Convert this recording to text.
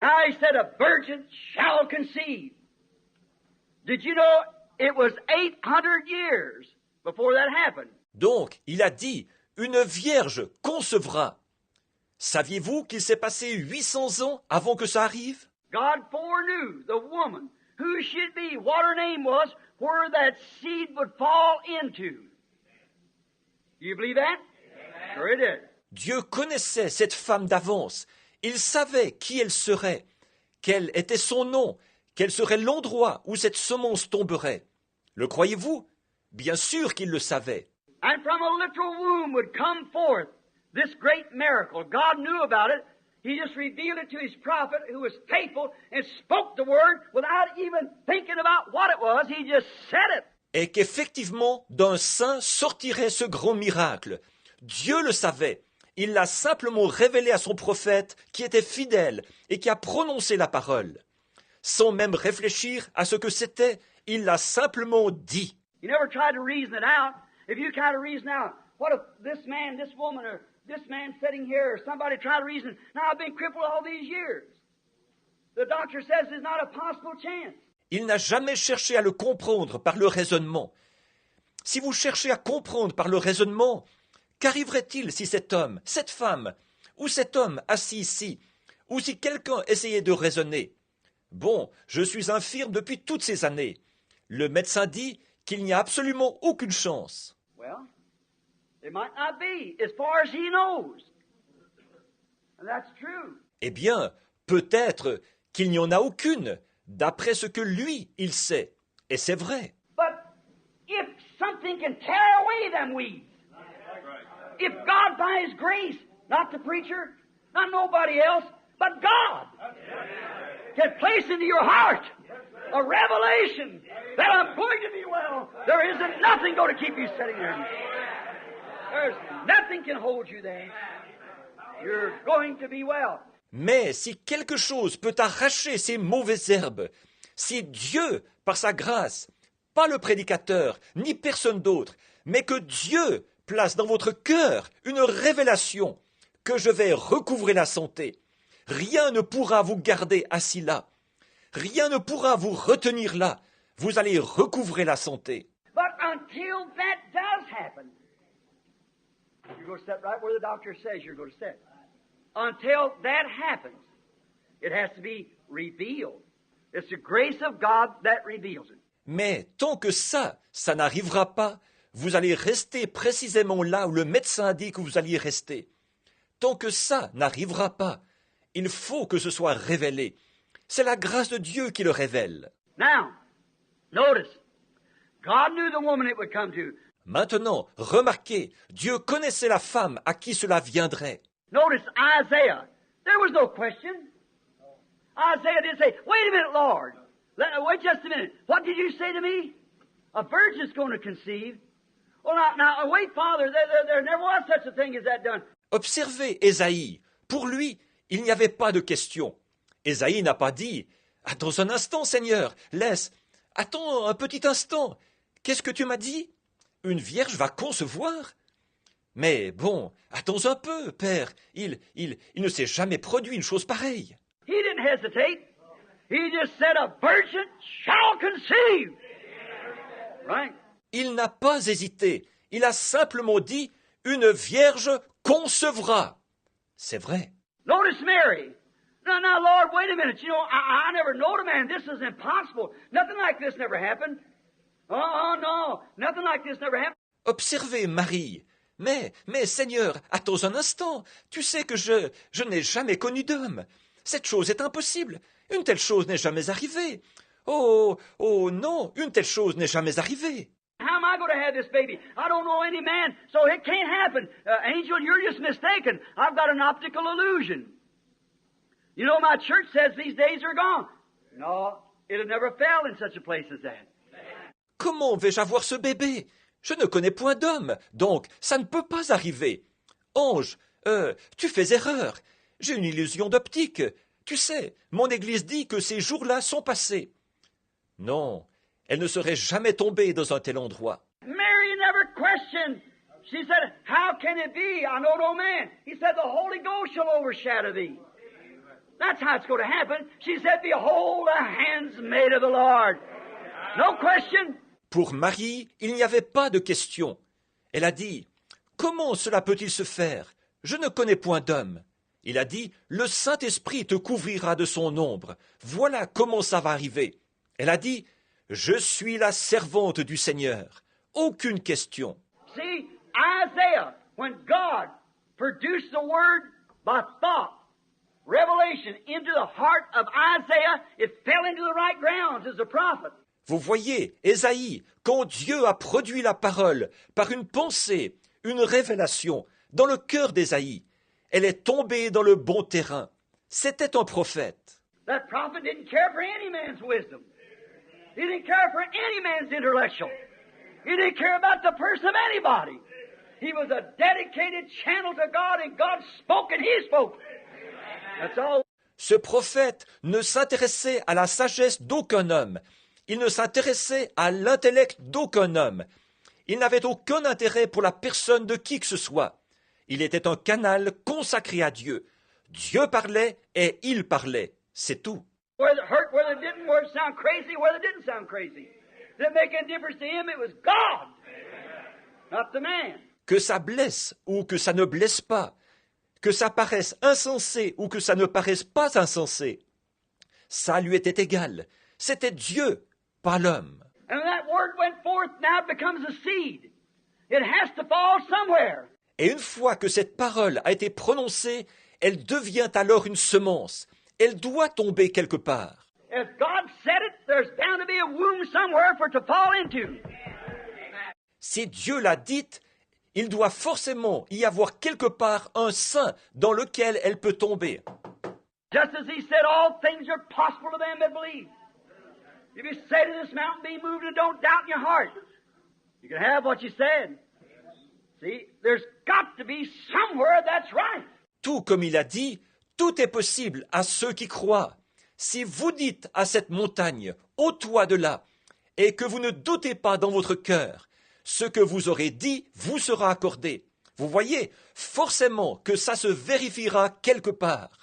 Now he said, a virgin shall conceive. Did you know it was 800 years before that happened? Donc, il a dit, une vierge concevra. Saviez-vous qu'il s'est passé 800 ans avant que ça arrive? God foreknew the woman who should be, what her name was, where that seed would fall into. You believe that? Amen. Sure it is. Dieu connaissait cette femme d'avance. Il savait qui elle serait, quel était son nom, quel serait l'endroit où cette semence tomberait. Le croyez-vous? Bien sûr qu'il le savait. And from a literal womb would come forth this great miracle. God knew about it. He just revealed it to his prophet who was faithful and spoke the word without even thinking about what it was. He just said it. Et qu'effectivement, d'un sein sortirait ce grand miracle. Dieu le savait. Il l'a simplement révélé à son prophète qui était fidèle et qui a prononcé la parole. Sans même réfléchir à ce que c'était, il l'a simplement dit. You never tried to reason it out. If you kind of reason out, what if this man, this woman, or this man sitting here, or somebody tried to reason, now I've been crippled all these years. The doctor says there's not a possible chance. Il n'a jamais cherché à le comprendre par le raisonnement. Si vous cherchez à comprendre par le raisonnement, qu'arriverait-il si cet homme, cette femme, ou cet homme assis ici, ou si quelqu'un essayait de raisonner? Bon, je suis infirme depuis toutes ces années. Le médecin dit qu'il n'y a absolument aucune chance. Well, it might not be, as far as he knows. And that's true. Eh bien, peut-être qu'il n'y en a aucune, d'après ce que lui, il sait. Et c'est vrai. But if something can tear away them weeds, if God by His grace, not the preacher, not nobody else, but God, can place into your heart a revelation that I'm going to be well, there isn't nothing going to keep you sitting there. There's nothing can hold you there. You're going to be well. Mais si quelque chose peut arracher ces mauvaises herbes, si Dieu, par sa grâce, pas le prédicateur, ni personne d'autre, mais que Dieu place dans votre cœur une révélation que je vais recouvrer la santé, rien ne pourra vous garder assis là. Rien ne pourra vous retenir là. Vous allez recouvrer la santé. But until that does happen, you're going to sit right where the doctor says you're going to sit. Until that happens, it has to be revealed. It's the grace of God that reveals it. Mais tant que ça n'arrivera pas, vous allez rester précisément là où le médecin a dit que vous alliez rester. Tant que ça n'arrivera pas, il faut que ce soit révélé. C'est la grâce de Dieu qui le révèle. Now, notice, God knew the woman it would come to. Maintenant, remarquez, Dieu connaissait la femme à qui cela viendrait. Notice Isaiah. There was no question. Isaiah didn't say, wait a minute, Lord. Wait just a minute. What did you say to me? A virgin's going to conceive. Well, now wait, Father. There never was such a thing as that done. Observez Ésaïe. Pour lui, il n'y avait pas de question. Ésaïe n'a pas dit « Attends un instant, Seigneur, laisse. Attends un petit instant. Qu'est-ce que tu m'as dit? Une vierge va concevoir? Mais bon, attends un peu, Père. Il ne s'est jamais produit une chose pareille. » He didn't hesitate. He just said, a virgin shall conceive. Right? Il n'a pas hésité. Il a simplement dit « Une vierge concevra. » C'est vrai. Notice Mary. Now, Lord, wait a minute. You know, I never knowed a man. This is impossible. Nothing like this never happened. Oh, no. Nothing like this never happened. Observez Marie. Mais, Seigneur, attends un instant. Tu sais que je n'ai jamais connu d'homme. Cette chose est impossible. Une telle chose n'est jamais arrivée. Oh, non, une telle chose n'est jamais arrivée. How am I going to have this baby? I don't know any man, so it can't happen. Angel, you're just mistaken. I've got an optical illusion. You know, my church says these days are gone. No, it had never fell in such a place as that. Comment vais-je avoir ce bébé? Je ne connais point d'homme, donc ça ne peut pas arriver. Ange, tu fais erreur. J'ai une illusion d'optique. Tu sais, mon Église dit que ces jours-là sont passés. Non, elle ne serait jamais tombée dans un tel endroit. Mary never questioned. She said, how can it be? I know no man. He said, the Holy Ghost shall overshadow thee. That's how it's going to happen. She said, behold, the handmaid of the Lord. No question. Pour Marie, il n'y avait pas de question. Elle a dit, comment cela peut-il se faire? Je ne connais point d'homme. Il a dit, le Saint-Esprit te couvrira de son ombre. Voilà comment ça va arriver. Elle a dit, je suis la servante du Seigneur. Aucune question. See, Isaiah, when God produced the word by thought, revelation into the heart of Isaiah, it fell into the right grounds as a prophet. Vous voyez, Ésaïe, quand Dieu a produit la parole par une pensée, une révélation, dans le cœur d'Ésaïe, elle est tombée dans le bon terrain. C'était un prophète. That prophet didn't care for any man's wisdom. He didn't care for any man's intellectual. He didn't care about the person of anybody. He was a dedicated channel to God, and God spoke and he spoke. That's all. Ce prophète ne s'intéressait à la sagesse d'aucun homme. Il ne s'intéressait à l'intellect d'aucun homme. Il n'avait aucun intérêt pour la personne de qui que ce soit. Il était un canal consacré à Dieu. Dieu parlait et il parlait. C'est tout. Whether it hurt, whether it didn't, whether it sound crazy, whether it didn't sound crazy. Didn't make any difference to him. It was God, not the man. Que ça blesse ou que ça ne blesse pas. Que ça paraisse insensé ou que ça ne paraisse pas insensé. Ça lui était égal. C'était Dieu, pas l'homme. And when that word went forth, now it becomes a seed. It has to fall somewhere. Et une fois que cette parole a été prononcée, elle devient alors une semence. Elle doit tomber quelque part. If God said it, there's bound to be a womb somewhere for it to fall into. Si Dieu l'a dite, il doit forcément y avoir quelque part un sein dans lequel elle peut tomber. Just as he said, all things are possible to them that believe. If you say to this mountain, be moved, and don't doubt in your heart, you can have what you said. See, there's got to be somewhere that's right. Tout comme il a dit, tout est possible à ceux qui croient. Si vous dites à cette montagne, ôte-toi de là, et que vous ne doutez pas dans votre cœur, ce que vous aurez dit vous sera accordé. Vous voyez, forcément que ça se vérifiera quelque part.